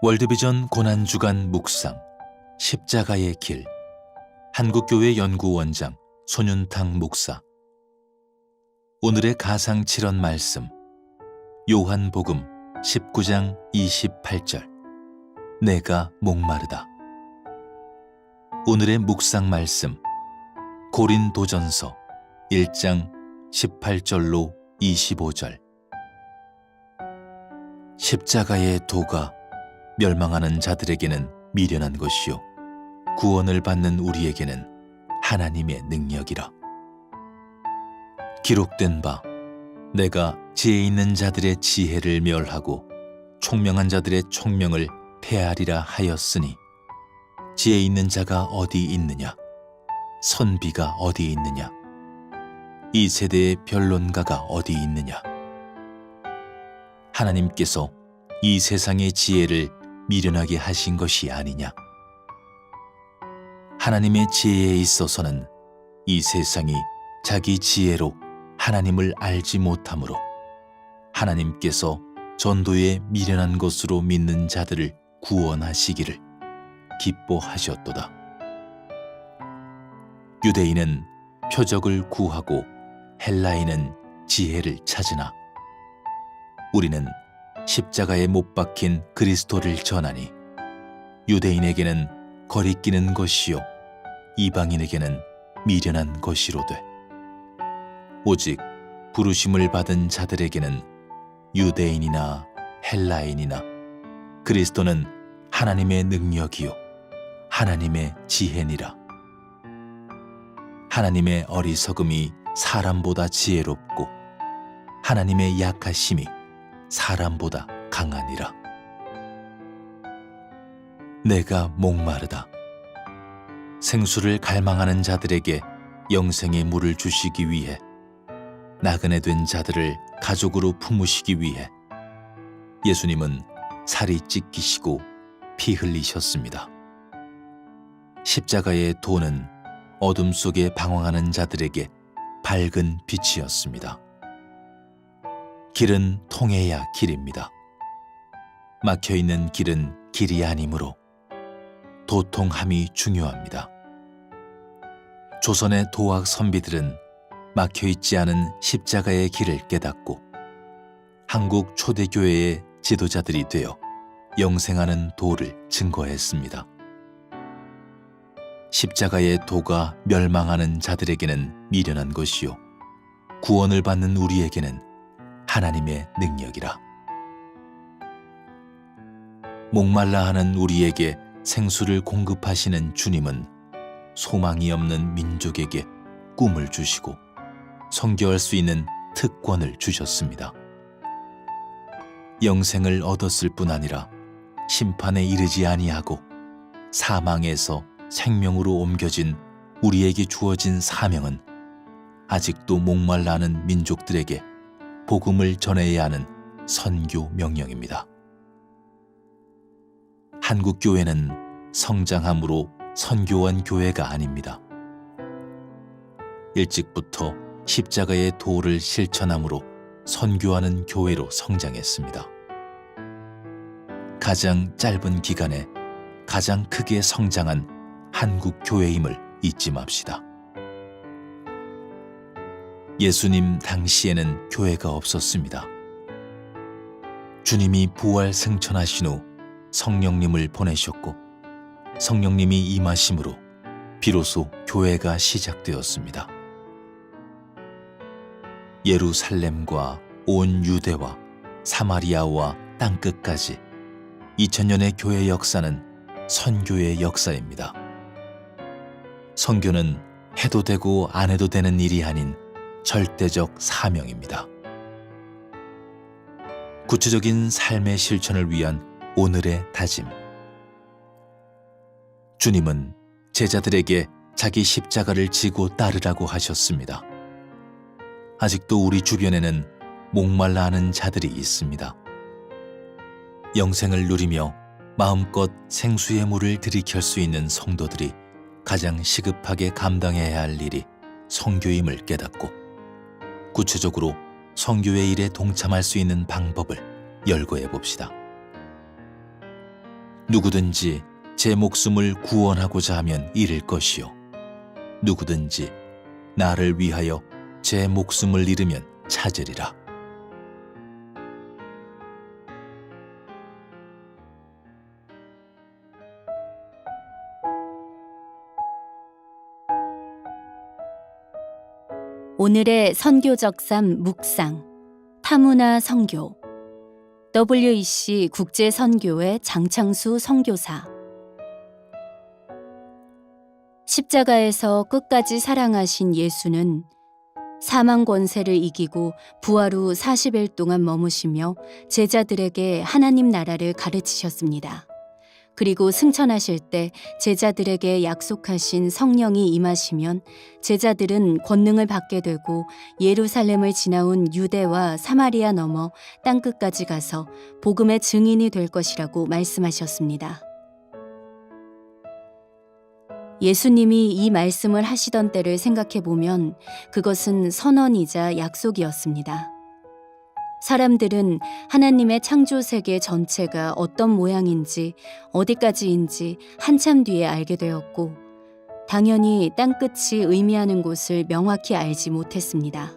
월드비전 고난주간 묵상 십자가의 길 한국교회 연구원장 손윤탁 목사. 오늘의 가상 칠언 말씀 요한복음 19장 28절. 내가 목마르다. 오늘의 묵상 말씀 고린도전서 1장 18절로 25절. 십자가의 도가 멸망하는 자들에게는 미련한 것이요 구원을 받는 우리에게는 하나님의 능력이라. 기록된 바 내가 지혜 있는 자들의 지혜를 멸하고 총명한 자들의 총명을 폐하리라 하였으니 지혜 있는 자가 어디 있느냐, 선비가 어디 있느냐, 이 세대의 변론가가 어디 있느냐. 하나님께서 이 세상의 지혜를 미련하게 하신 것이 아니냐. 하나님의 지혜에 있어서는 이 세상이 자기 지혜로 하나님을 알지 못하므로 하나님께서 전도에 미련한 것으로 믿는 자들을 구원하시기를 기뻐하셨도다. 유대인은 표적을 구하고 헬라인은 지혜를 찾으나 우리는 십자가에 못 박힌 그리스도를 전하니 유대인에게는 거리끼는 것이요 이방인에게는 미련한 것이로되 오직 부르심을 받은 자들에게는 유대인이나 헬라인이나 그리스도는 하나님의 능력이요 하나님의 지혜니라. 하나님의 어리석음이 사람보다 지혜롭고 하나님의 약하심이 사람보다 강하니라. 내가 목마르다. 생수를 갈망하는 자들에게 영생의 물을 주시기 위해 나그네 된 자들을 가족으로 품으시기 위해 예수님은 살이 찢기시고 피 흘리셨습니다. 십자가의 도는 어둠 속에 방황하는 자들에게 밝은 빛이었습니다. 길은 통해야 길입니다. 막혀있는 길은 길이 아니므로 도통함이 중요합니다. 조선의 도학 선비들은 막혀있지 않은 십자가의 길을 깨닫고 한국 초대교회의 지도자들이 되어 영생하는 도를 증거했습니다. 십자가의 도가 멸망하는 자들에게는 미련한 것이요 구원을 받는 우리에게는 하나님의 능력이라. 목말라 하는 우리에게 생수를 공급하시는 주님은 소망이 없는 민족에게 꿈을 주시고 선교할 수 있는 특권을 주셨습니다. 영생을 얻었을 뿐 아니라 심판에 이르지 아니하고 사망에서 생명으로 옮겨진 우리에게 주어진 사명은 아직도 목말라 하는 민족들에게 복음을 전해야 하는 선교 명령입니다. 한국교회는 성장함으로 선교한 교회가 아닙니다. 일찍부터 십자가의 도를 실천함으로 선교하는 교회로 성장했습니다. 가장 짧은 기간에 가장 크게 성장한 한국교회임을 잊지 맙시다. 예수님 당시에는 교회가 없었습니다. 주님이 부활 승천하신 후 성령님을 보내셨고 성령님이 임하심으로 비로소 교회가 시작되었습니다. 예루살렘과 온 유대와 사마리아와 땅끝까지 2000년의 교회 역사는 선교의 역사입니다. 선교는 해도 되고 안 해도 되는 일이 아닌 절대적 사명입니다. 구체적인 삶의 실천을 위한 오늘의 다짐. 주님은 제자들에게 자기 십자가를 지고 따르라고 하셨습니다. 아직도 우리 주변에는 목말라 하는 자들이 있습니다. 영생을 누리며 마음껏 생수의 물을 들이킬 수 있는 성도들이 가장 시급하게 감당해야 할 일이 선교임을 깨닫고 구체적으로 선교의 일에 동참할 수 있는 방법을 열거해 봅시다. 누구든지 제 목숨을 구원하고자 하면 잃을 것이요 누구든지 나를 위하여 제 목숨을 잃으면 찾으리라. 오늘의 선교적삼 묵상 타문화 선교 WEC 국제선교회 장창수 선교사 십자가에서 끝까지 사랑하신 예수는 사망 권세를 이기고 부활 후 40일 동안 머무시며 제자들에게 하나님 나라를 가르치셨습니다. 그리고 승천하실 때 제자들에게 약속하신 성령이 임하시면 제자들은 권능을 받게 되고 예루살렘을 지나온 유대와 사마리아 넘어 땅끝까지 가서 복음의 증인이 될 것이라고 말씀하셨습니다. 예수님이 이 말씀을 하시던 때를 생각해 보면 그것은 선언이자 약속이었습니다. 사람들은 하나님의 창조 세계 전체가 어떤 모양인지 어디까지인지 한참 뒤에 알게 되었고 당연히 땅끝이 의미하는 곳을 명확히 알지 못했습니다.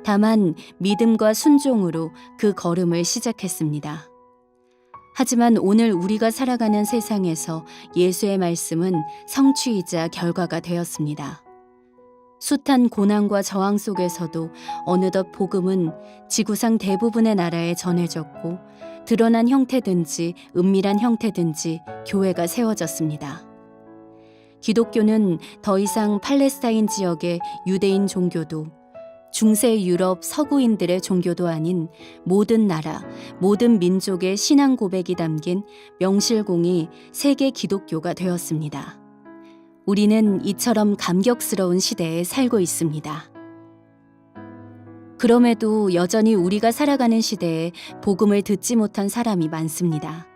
다만 믿음과 순종으로 그 걸음을 시작했습니다. 하지만 오늘 우리가 살아가는 세상에서 예수의 말씀은 성취이자 결과가 되었습니다. 숱한 고난과 저항 속에서도 어느덧 복음은 지구상 대부분의 나라에 전해졌고 드러난 형태든지 은밀한 형태든지 교회가 세워졌습니다. 기독교는 더 이상 팔레스타인 지역의 유대인 종교도 중세 유럽 서구인들의 종교도 아닌 모든 나라, 모든 민족의 신앙 고백이 담긴 명실공히 세계 기독교가 되었습니다. 우리는 이처럼 감격스러운 시대에 살고 있습니다. 그럼에도 여전히 우리가 살아가는 시대에 복음을 듣지 못한 사람이 많습니다.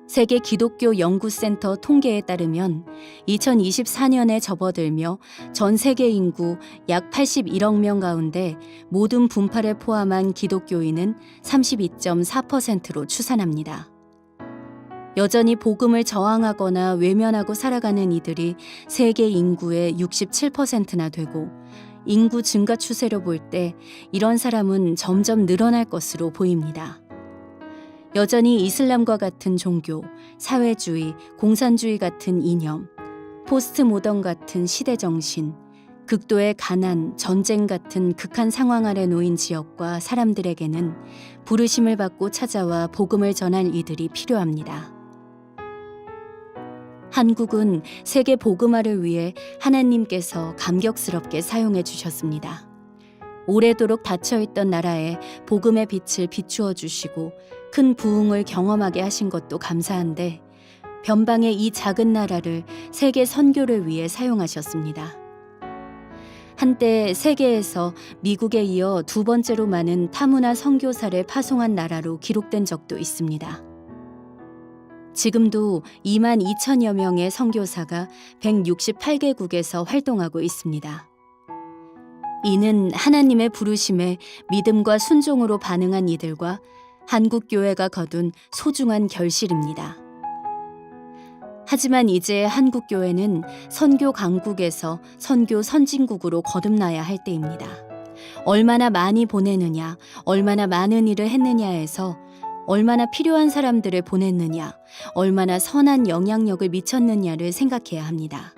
세계 기독교 연구센터 통계에 따르면 2024년에 접어들며 전 세계 인구 약 81억 명 가운데 모든 분파를 포함한 기독교인은 32.4%로 추산합니다. 여전히 복음을 저항하거나 외면하고 살아가는 이들이 세계 인구의 67%나 되고 인구 증가 추세로 볼 때 이런 사람은 점점 늘어날 것으로 보입니다. 여전히 이슬람과 같은 종교, 사회주의, 공산주의 같은 이념, 포스트 모던 같은 시대 정신, 극도의 가난, 전쟁 같은 극한 상황 아래 놓인 지역과 사람들에게는 부르심을 받고 찾아와 복음을 전할 이들이 필요합니다. 한국은 세계 복음화를 위해 하나님께서 감격스럽게 사용해 주셨습니다. 오래도록 닫혀있던 나라에 복음의 빛을 비추어 주시고 큰 부흥을 경험하게 하신 것도 감사한데 변방의 이 작은 나라를 세계 선교를 위해 사용하셨습니다. 한때 세계에서 미국에 이어 두 번째로 많은 타문화 선교사를 파송한 나라로 기록된 적도 있습니다. 지금도 2만 2천여 명의 선교사가 168개국에서 활동하고 있습니다. 이는 하나님의 부르심에 믿음과 순종으로 반응한 이들과 한국교회가 거둔 소중한 결실입니다. 하지만 이제 한국교회는 선교 강국에서 선교 선진국으로 거듭나야 할 때입니다. 얼마나 많이 보내느냐, 얼마나 많은 일을 했느냐에서 얼마나 필요한 사람들을 보냈느냐, 얼마나 선한 영향력을 미쳤느냐를 생각해야 합니다.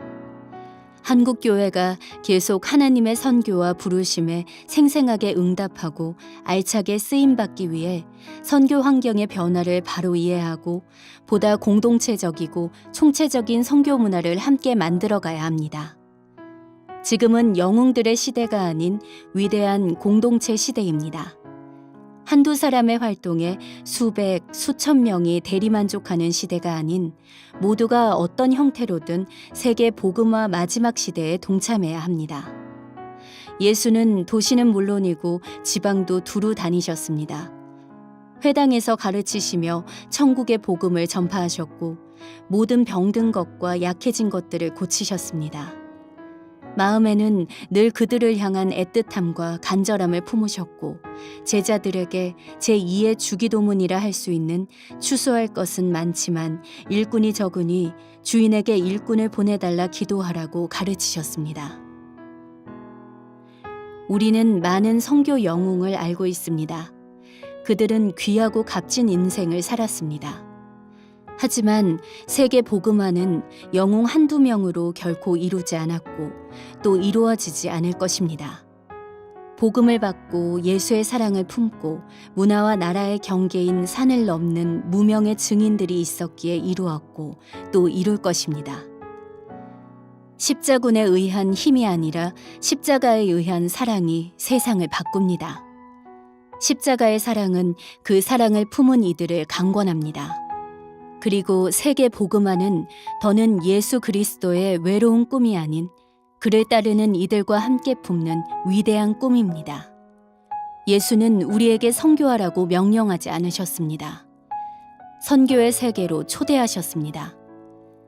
한국교회가 계속 하나님의 선교와 부르심에 생생하게 응답하고 알차게 쓰임받기 위해 선교 환경의 변화를 바로 이해하고 보다 공동체적이고 총체적인 선교 문화를 함께 만들어가야 합니다. 지금은 영웅들의 시대가 아닌 위대한 공동체 시대입니다. 한두 사람의 활동에 수백, 수천 명이 대리만족하는 시대가 아닌 모두가 어떤 형태로든 세계 복음화 마지막 시대에 동참해야 합니다. 예수는 도시는 물론이고 지방도 두루 다니셨습니다. 회당에서 가르치시며 천국의 복음을 전파하셨고 모든 병든 것과 약해진 것들을 고치셨습니다. 마음에는 늘 그들을 향한 애틋함과 간절함을 품으셨고 제자들에게 제2의 주기도문이라 할 수 있는 추수할 것은 많지만 일꾼이 적으니 주인에게 일꾼을 보내달라 기도하라고 가르치셨습니다. 우리는 많은 선교 영웅을 알고 있습니다. 그들은 귀하고 값진 인생을 살았습니다. 하지만 세계 복음화는 영웅 한두 명으로 결코 이루지 않았고 또 이루어지지 않을 것입니다. 복음을 받고 예수의 사랑을 품고 문화와 나라의 경계인 산을 넘는 무명의 증인들이 있었기에 이루었고 또 이룰 것입니다. 십자군에 의한 힘이 아니라 십자가에 의한 사랑이 세상을 바꿉니다. 십자가의 사랑은 그 사랑을 품은 이들을 강권합니다. 그리고 세계 복음화는 더는 예수 그리스도의 외로운 꿈이 아닌 그를 따르는 이들과 함께 품는 위대한 꿈입니다. 예수는 우리에게 선교하라고 명령하지 않으셨습니다. 선교의 세계로 초대하셨습니다.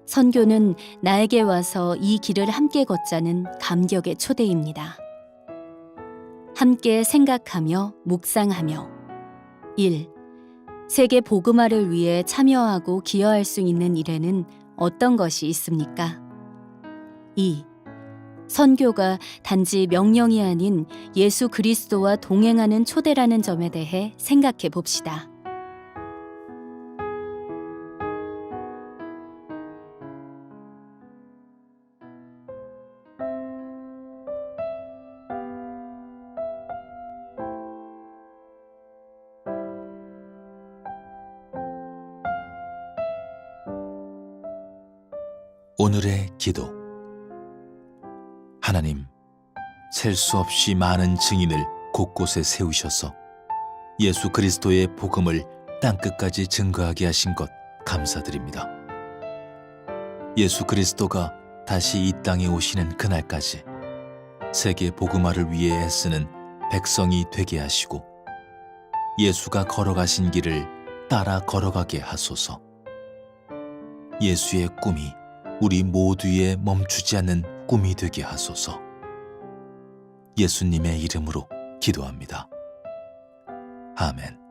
선교는 나에게 와서 이 길을 함께 걷자는 감격의 초대입니다. 함께 생각하며 묵상하며 1. 세계 복음화를 위해 참여하고 기여할 수 있는 일에는 어떤 것이 있습니까? 2. 선교가 단지 명령이 아닌 예수 그리스도와 동행하는 초대라는 점에 대해 생각해 봅시다. 오늘의 기도. 하나님, 셀 수 없이 많은 증인을 곳곳에 세우셔서 예수 그리스도의 복음을 땅끝까지 증거하게 하신 것 감사드립니다. 예수 그리스도가 다시 이 땅에 오시는 그날까지 세계 복음화를 위해 애쓰는 백성이 되게 하시고 예수가 걸어가신 길을 따라 걸어가게 하소서. 예수의 꿈이 우리 모두의 멈추지 않는 꿈이 되게 하소서. 예수님의 이름으로 기도합니다. 아멘.